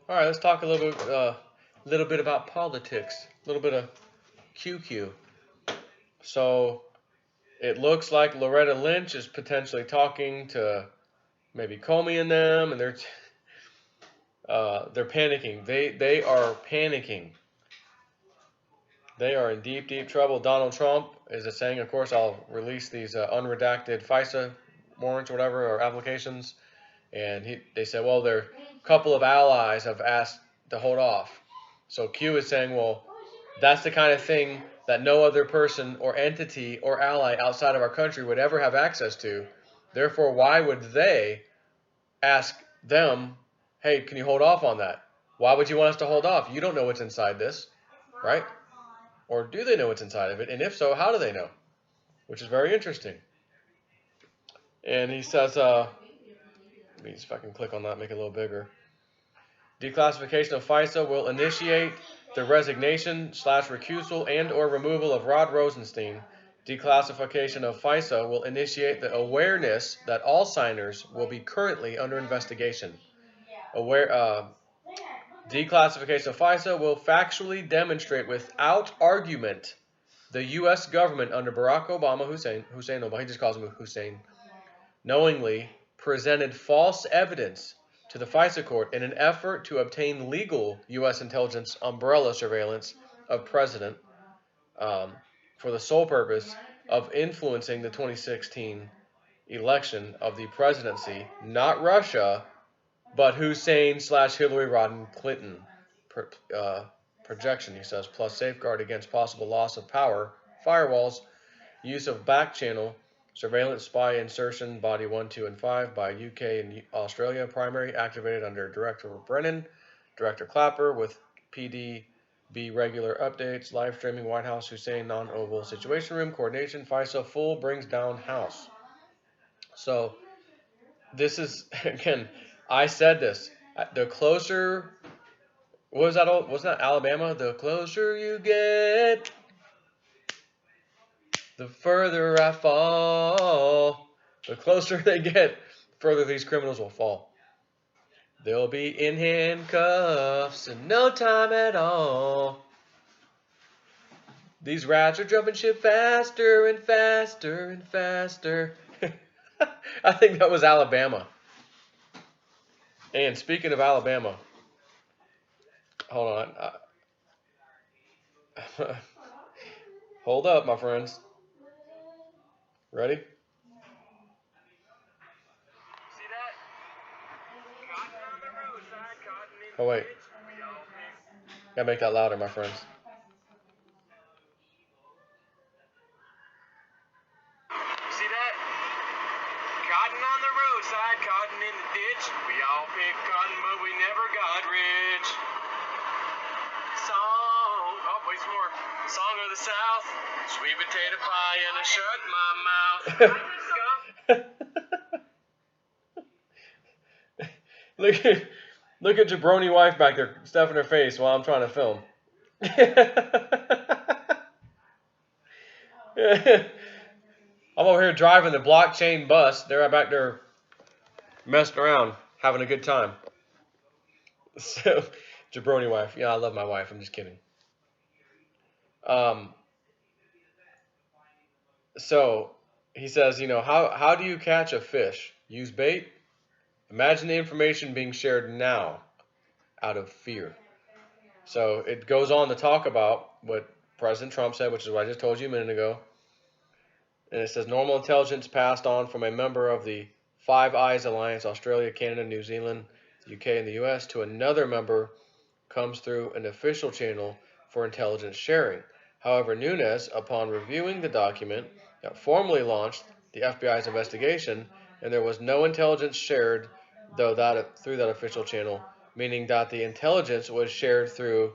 All right, let's talk a little bit about politics, a little bit of QQ. So it looks like Loretta Lynch is potentially talking to maybe Comey and them, and they're panicking. They are panicking. They are in deep trouble. Donald Trump is saying, of course, I'll release these unredacted FISA warrants or whatever, or applications. And they said, well, their couple of allies have asked to hold off. So Q is saying, well, that's the kind of thing that no other person or entity or ally outside of our country would ever have access to. Therefore, why would they ask them, hey, can you hold off on that? Why would you want us to hold off? You don't know what's inside this, right? Or do they know what's inside of it? And if so, how do they know? Which is very interesting. And he says, let me just fucking click on that, make it a little bigger. Declassification of FISA will initiate the resignation / recusal and or removal of Rod Rosenstein. Declassification of FISA will initiate the awareness that all signers will be currently under investigation. Declassification of FISA will factually demonstrate without argument the U.S. government under Barack Obama, Hussein Obama, he just calls him Hussein, knowingly presented false evidence to the FISA court in an effort to obtain legal U.S. intelligence umbrella surveillance of President for the sole purpose of influencing the 2016 election of the presidency, not Russia, but Hussein / Hillary Rodham Clinton projection, he says, plus safeguard against possible loss of power, firewalls, use of back channel, surveillance spy insertion, body 1, 2, and 5 by UK and Australia, primary activated under Director Brennan, Director Clapper with PDB regular updates, live streaming White House Hussein non-oval situation room, coordination, FISA full brings down House. So this is, again, I said this, the closer, wasn't that Alabama? The closer you get, the further I fall. The closer they get, the further these criminals will fall. They'll be in handcuffs in no time at all. These rats are jumping ship faster and faster and faster. I think that was Alabama. And speaking of Alabama, hold on. Hold up, my friends. Ready? Oh, wait. Gotta make that louder, my friends. See that? Cotton on the roadside, cotton in the ditch. We all picked cotton, but we never got rich. Song, oh, wait some more. Song of the South, sweet potato pie, and I shut my mouth. Look at Jabroni wife back there stuffing her face while I'm trying to film. I'm over here driving the blockchain bus. They're right back there messing around, having a good time. So, Jabroni wife. Yeah, I love my wife. I'm just kidding. So, he says, how do you catch a fish? Use bait? Imagine the information being shared now out of fear. So it goes on to talk about what President Trump said, which is what I just told you a minute ago. And it says normal intelligence passed on from a member of the Five Eyes Alliance, Australia, Canada, New Zealand, UK, and the US, to another member comes through an official channel for intelligence sharing. However, Nunes, upon reviewing the document that formally launched the FBI's investigation, and there was no intelligence shared through that official channel, meaning that the intelligence was shared through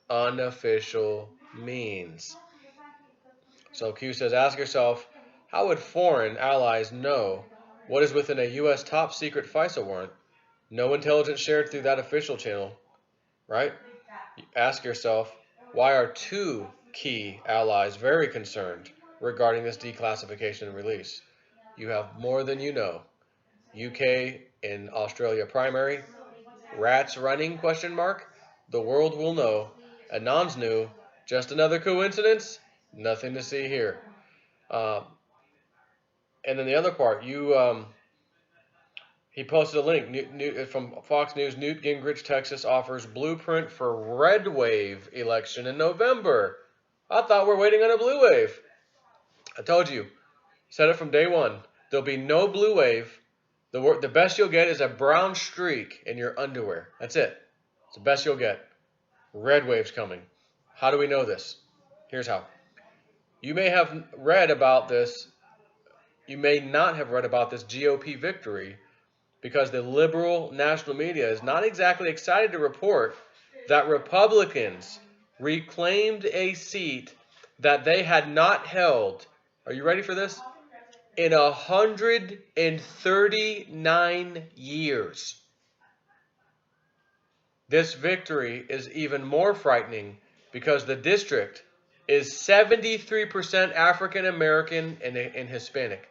unofficial means. So Q says, ask yourself, how would foreign allies know what is within a U.S. top secret FISA warrant? No intelligence shared through that official channel, right? Ask yourself, why are two key allies very concerned regarding this declassification and release? You have more than you know. UK and Australia primary, Rats running, question mark? The world will know. Anons knew. Just another coincidence? Nothing to see here. And then the other part, he posted a link from Fox News. Newt Gingrich, Texas, offers blueprint for red wave election in November. I thought we're waiting on a blue wave. I told you. Said it from day one. There'll be no blue wave. The best you'll get is a brown streak in your underwear. That's it. It's the best you'll get. Red wave's coming. How do we know this? Here's how. You may have read about this. You may not have read about this GOP victory because the liberal national media is not exactly excited to report that Republicans reclaimed a seat that they had not held. Are you ready for this? In 139 years. This victory is even more frightening because the district is 73% African American and Hispanic.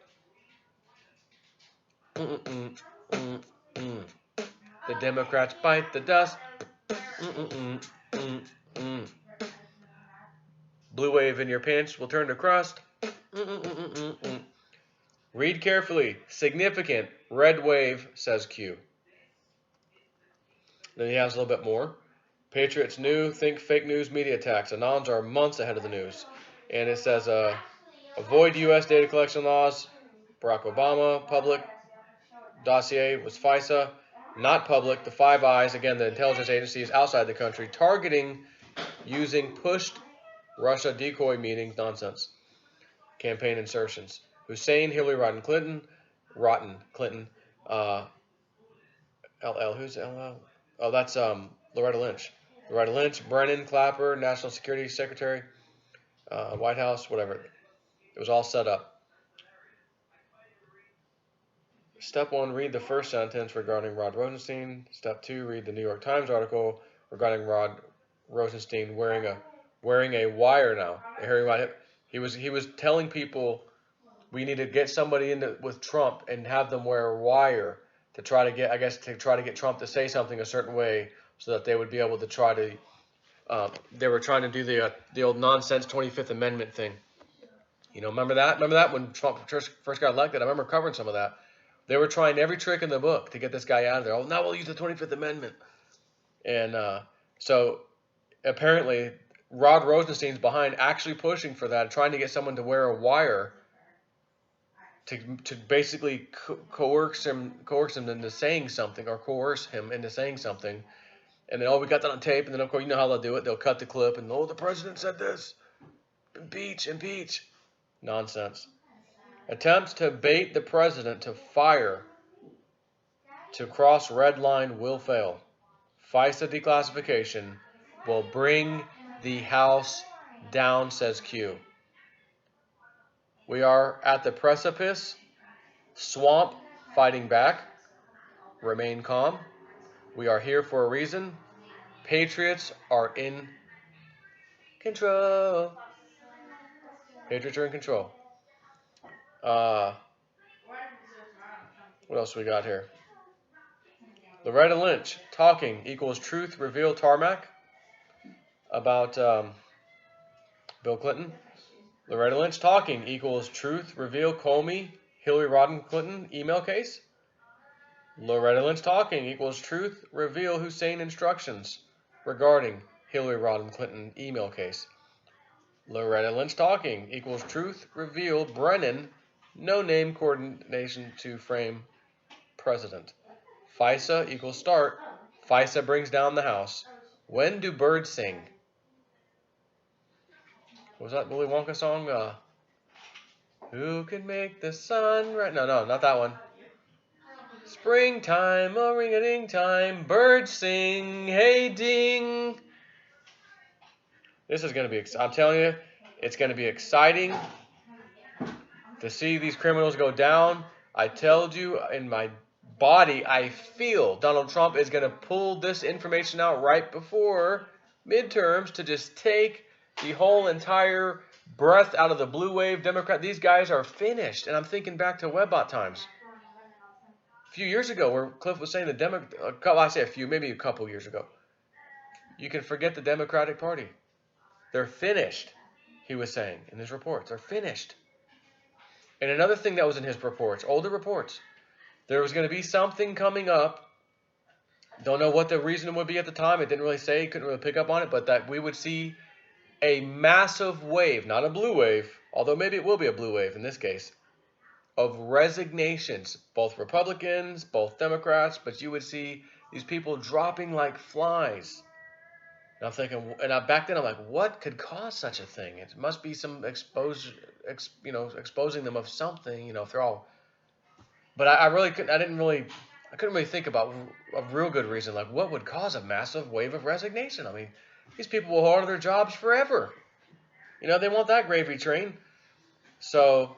The Democrats bite the dust. Blue wave in your pants will turn to crust. Read carefully. Significant. Red wave, says Q. Then he has a little bit more. Patriots new, think fake news media attacks. Anons are months ahead of the news. And it says, avoid U.S. data collection laws. Barack Obama, public. Dossier was FISA. Not public. The Five Eyes, again, the intelligence agencies outside the country, targeting using pushed Russia decoy meetings, nonsense. Campaign insertions. Hussein, Hillary, Rotten Clinton. LL, who's LL? Oh, that's Loretta Lynch. Loretta Lynch, Brennan, Clapper, National Security Secretary, White House, whatever. It was all set up. Step 1, read the first sentence regarding Rod Rosenstein. Step 2, read the New York Times article regarding Rod Rosenstein wearing a wire now. He was telling people we need to get somebody with Trump and have them wear a wire to try to get Trump to say something a certain way so that they would be able to try to. They were trying to do the old nonsense 25th Amendment thing. You know, remember that? Remember that when Trump first got elected? I remember covering some of that. They were trying every trick in the book to get this guy out of there. Oh, now we'll use the 25th Amendment. And so apparently Rod Rosenstein's behind actually pushing for that, trying to get someone to wear a wire to basically coerce him into saying something, or coerce him into saying something. And then, we got that on tape. And then, of course, you know how they'll do it. They'll cut the clip and, the president said this. Impeach. Nonsense. Attempts to bait the president to fire to cross red line will fail. FISA declassification will bring the House down, says Q. We are at the precipice. Swamp fighting back. Remain calm. We are here for a reason. Patriots are in control. Patriots are in control. What else we got here? Loretta Lynch talking equals truth reveal tarmac about Bill Clinton. Loretta Lynch talking equals truth reveal Comey, Hillary Rodham Clinton email case. Loretta Lynch talking equals truth reveal Hussein instructions regarding Hillary Rodham Clinton email case. Loretta Lynch talking equals truth reveal Brennan no name coordination to frame president. FISA equals start. FISA brings down the House. When do birds sing? Was that Willy Wonka song? Who can make the sun right? No, not that one. Springtime, a ring-a-ding time, birds sing, hey ding. This is going to be, I'm telling you, it's going to be exciting to see these criminals go down. I told you in my body, I feel Donald Trump is going to pull this information out right before midterms to just take the whole entire breath out of the blue wave Democrat. These guys are finished. And I'm thinking back to Webbot times. few years ago where Cliff was saying I say a few, maybe a couple years ago. You can forget the Democratic Party. They're finished, he was saying in his reports. They're finished. And another thing that was in his reports, older reports, there was going to be something coming up. Don't know what the reason would be at the time. It didn't really say, couldn't really pick up on it, but that we would see a massive wave, not a blue wave, although maybe it will be a blue wave in this case, of resignations, both Republicans, both Democrats, but you would see these people dropping like flies. And I'm thinking, back then I'm like, what could cause such a thing? It must be some exposing them of something, if they're all. But I couldn't really think about a real good reason, like what would cause a massive wave of resignation. I mean, these people will hold on to their jobs forever. They want that gravy train. So,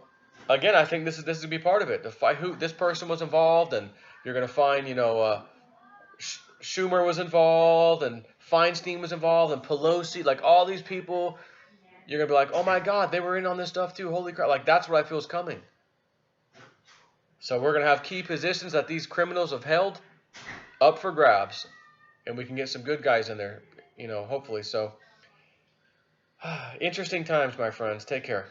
again, I think this is gonna be part of it. To find who this person was involved, and you're gonna find, Schumer was involved, and Feinstein was involved, and Pelosi, like all these people. You're gonna be like, oh my God, they were in on this stuff too. Holy crap! Like that's what I feel is coming. So we're gonna have key positions that these criminals have held up for grabs, and we can get some good guys in there, hopefully. So, interesting times, my friends. Take care.